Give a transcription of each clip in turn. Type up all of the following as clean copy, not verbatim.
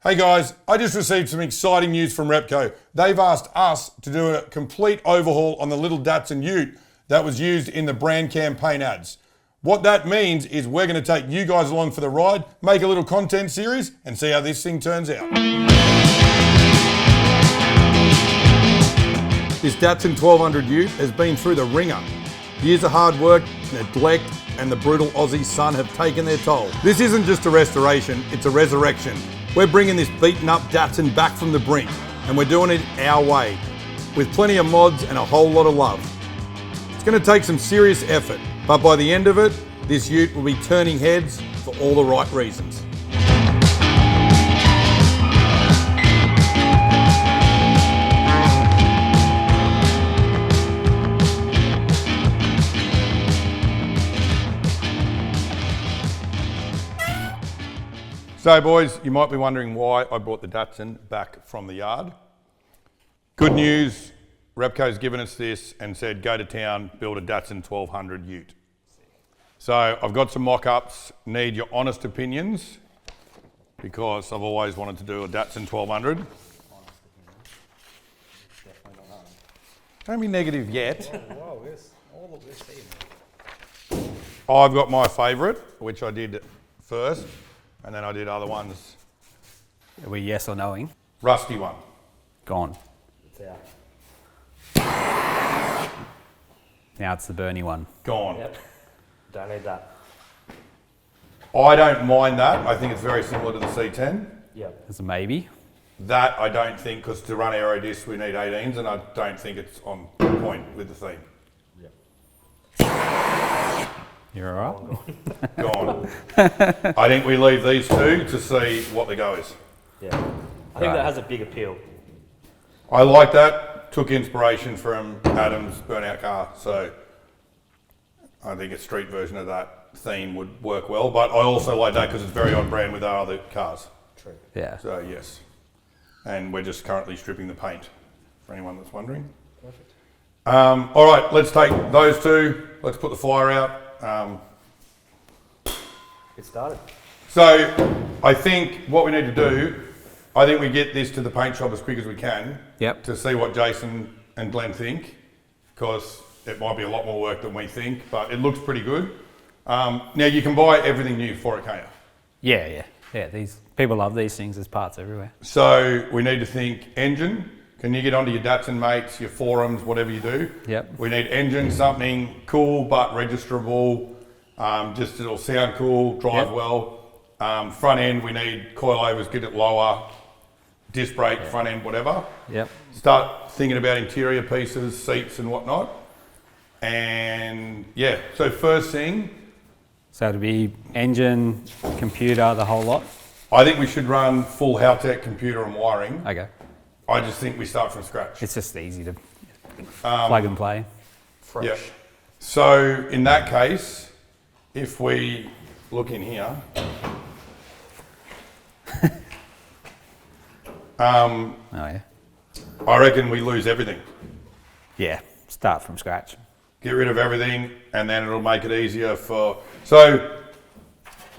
Hey guys, I just received some exciting news from Repco. They've asked us to do a complete overhaul on the little Datsun Ute that was used in the brand campaign ads. What that means is we're going to take you guys along for the ride, make a little content series, and see how this thing turns out. This Datsun 1200 Ute has been through the ringer. Years of hard work, neglect, and the brutal Aussie sun have taken their toll. This isn't just a restoration, it's a resurrection. We're bringing this beaten up Datsun back from the brink, and we're doing it our way, with plenty of mods and a whole lot of love. It's going to take some serious effort, but by the end of it, this Ute will be turning heads for all the right reasons. So boys, you might be wondering why I brought the Datsun back from the yard. Good news, Repco's given us this and said go to town, build a Datsun 1200 Ute. So I've got some mock-ups, need your honest opinions because I've always wanted to do a Datsun 1200. Don't be negative yet. Whoa, all of this I've got my favourite, which I did first. And then I did other ones. Are we yes or knowing? Rusty one. Gone. It's out. Now it's the Bernie one. Gone. Yep. Don't need that. I don't mind that. I think it's very similar to the C10. Yep. It's a maybe. That I don't think, because to run aero discs we need 18s and I don't think it's on point with the theme. Yep. You're all right? Gone. I think we leave these two to see what the go is. Yeah. I think that has a big appeal. I like that. Took inspiration from Adam's burnout car, so I think a street version of that theme would work well. But I also like that because it's very on brand with our other cars. True. Yeah. So yes. And we're just currently stripping the paint, for anyone that's wondering. Perfect. All right, let's take those two. Let's put the fire out. Get started. So I think what we need to do, I think we get this to the paint shop as quick as we can. Yep. To see what Jason and Glenn think, because it might be a lot more work than we think, but it looks pretty good. Now you can buy everything new for it, can't you? Yeah. These people love these things. There's parts everywhere. So we need to think engine. Can you get onto your Datsun mates, your forums, whatever you do? Yep. We need engine, something cool but registerable. Just it'll sound cool, drive well. Front end, we need coilovers, get it lower. Disc brake, front end, whatever. Yep. Start thinking about interior pieces, seats and whatnot. And yeah, so first thing. So it'll be engine, computer, the whole lot? I think we should run full Haltech computer and wiring. Okay. I just think we start from scratch. It's just easy to plug and play. Fresh. Yeah. So in that case, if we look in here, Oh yeah. I reckon we lose everything. Yeah, start from scratch. Get rid of everything and then it'll make it easier for... So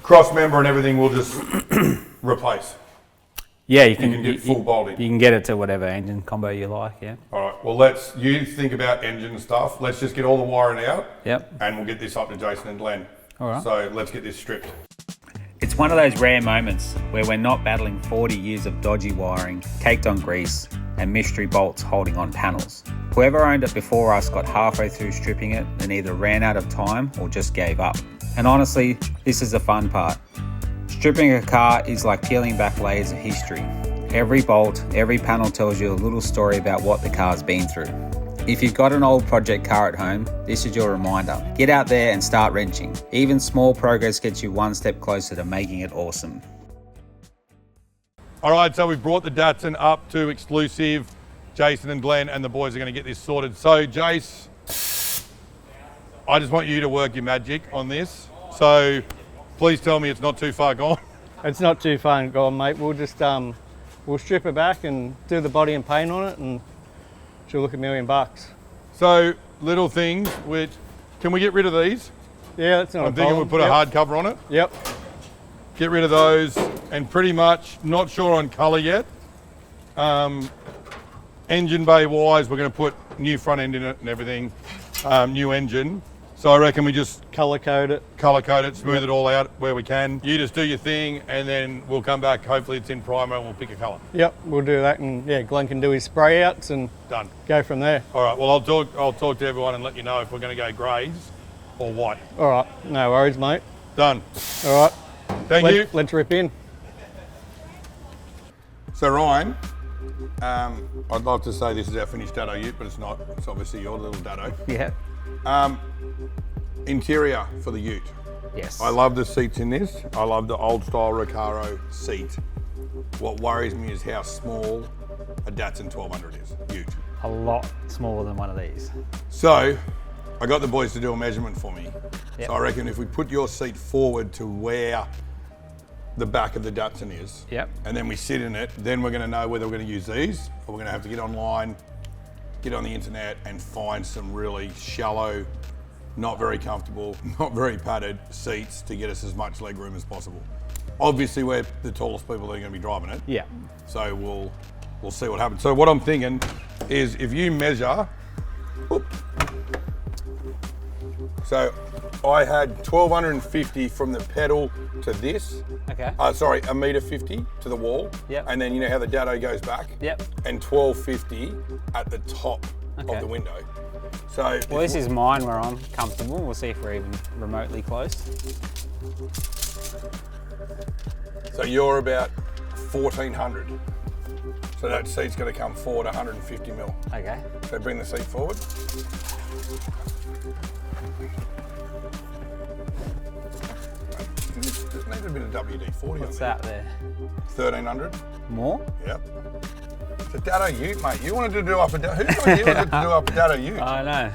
cross member and everything we'll just replace. Yeah, You can get full bolting. You can get it to whatever engine combo you like, yeah. All right, well you think about engine stuff. Let's just get all the wiring out. Yep. And we'll get this up to Jason and Glenn. All right. So let's get this stripped. It's one of those rare moments where we're not battling 40 years of dodgy wiring, caked on grease, and mystery bolts holding on panels. Whoever owned it before us got halfway through stripping it and either ran out of time or just gave up. And honestly, this is the fun part. Stripping a car is like peeling back layers of history. Every bolt, every panel tells you a little story about what the car's been through. If you've got an old project car at home, this is your reminder. Get out there and start wrenching. Even small progress gets you one step closer to making it awesome. All right, so we've brought the Datsun up to exclusive. Jason and Glenn and the boys are going to get this sorted. So Jace, I just want you to work your magic on this. So please tell me it's not too far gone. It's not too far gone, mate. We'll just we'll strip it back and do the body and paint on it, and she'll look $1 million. So little things, which can we get rid of these? Yeah, that's not I'm thinking we'll put a hard cover on it. Yep. Get rid of those. and pretty much not sure on colour yet. Engine bay wise, we're going to put new front end in it and everything, new engine. So I reckon we just Colour code it. smooth it all out where we can. You just do your thing, and then we'll come back. Hopefully it's in primer, and we'll pick a colour. Yep, we'll do that, and yeah, Glenn can do his spray outs and Done. go from there. All right. Well, I'll talk to everyone and let you know if we're going to go greys or white. All right, no worries, mate. Done. All right, Thank you. let's rip in. So Ryan, I'd love to say this is our finished Datto Ute, but it's not. It's obviously your little Datto. Yeah. Interior for the Ute. Yes. I love the seats in this. I love the old style Recaro seat. What worries me is how small a Datsun 1200 is, Ute. A lot smaller than one of these. So I got the boys to do a measurement for me. Yep. So I reckon if we put your seat forward to where the back of the Datsun is, Yep. and then we sit in it, then we're going to know whether we're going to use these or we're going to have to get online, get on the internet and find some really shallow, not very comfortable, not very padded seats to get us as much leg room as possible. Obviously, we're the tallest people that are going to be driving it. Yeah. So we'll see what happens. So what I'm thinking is if you measure, so I had 1250 from the pedal to this. Okay. Sorry, $1.50 to the wall. Yep. And then you know how the Datto goes back? Yep. And 1250 at the top Okay. of the window. So Well, this is mine where I'm comfortable. We'll see if we're even remotely close. So you're about 1400. So that seat's going to come forward 150 mil. Okay. So bring the seat forward. Just need a bit of WD-40 What's on there. that there? 1300. More? Yep. It's a Datto Ute, mate. You wanted to do up a Datto. Who told you wanted to do up a Datto Ute? I know.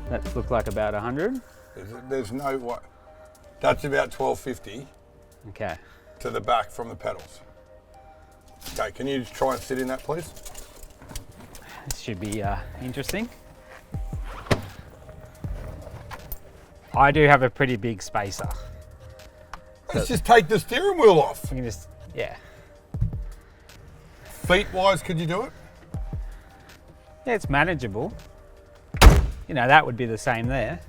That looked like about 100. There's no what. That's about 1250 Okay. to the back from the pedals. Okay, can you just try and sit in that, please? This should be interesting. I do have a pretty big spacer. Let's just take the steering wheel off. We can just, yeah. Feet-wise, could you do it? Yeah, it's manageable. You know, that would be the same there.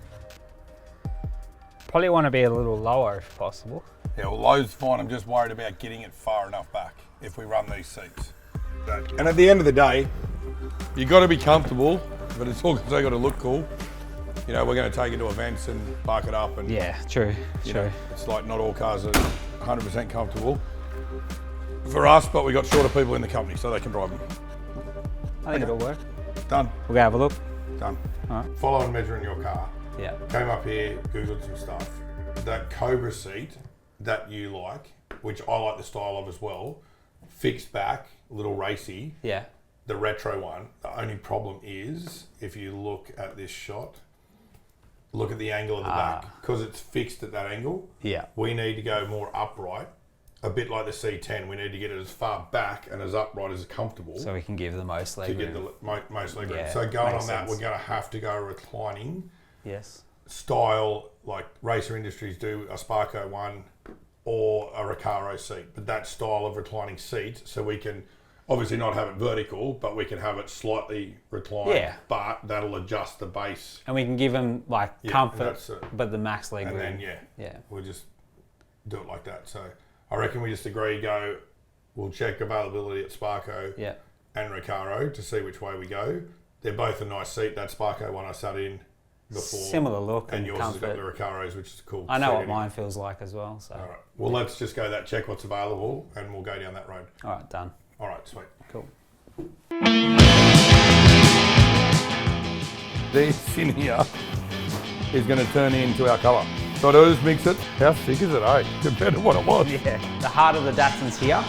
Probably want to be a little lower if possible. Yeah, well, low's fine. I'm just worried about getting it far enough back if we run these seats. And at the end of the day, you got to be comfortable, but it's also got to look cool. You know, we're going to take it to events and park it up, and Yeah, true, you true. know, it's like not all cars are 100% comfortable for us, but we got shorter people in the company, so they can drive them. I think it'll work. Done. We'll go have a look. Done. All right. Follow and measuring your car. Yeah. Came up here, Googled some stuff. That Cobra seat that you like, which I like the style of as well, fixed back, a little racy. Yeah. The retro one. The only problem is, if you look at this shot, look at the angle of the back. Because it's fixed at that angle, Yeah. we need to go more upright. A bit like the C10, we need to get it as far back and as upright as comfortable So we can give the most leg to get room. the most leg room. Yeah, So going makes on that, sense. we're going to have to go reclining Yes. style, like Racer Industries do, a Sparco one or a Recaro seat. But that style of reclining seat, so we can obviously not have it vertical, but we can have it slightly reclined. Yeah. But that'll adjust the base. And we can give them like Yeah, comfort, that's it. but the max leg And room. then, Yeah. we'll just do it like that. So I reckon we just agree, we'll check availability at Sparco Yeah. and Recaro to see which way we go. They're both a nice seat. That Sparco one I sat in before. Similar look And and yours has got comfort. the Recaros, which is cool. I know seat what anyway. mine feels like as well. So. All right. Well, let's just go that, check what's available, and we'll go down that road. All right, done. All right, sweet. Cool. This in here is going to turn into our colour. So I just mix it. How thick is it, eh? Compared to what it was. Yeah. The heart of the Datsun's here.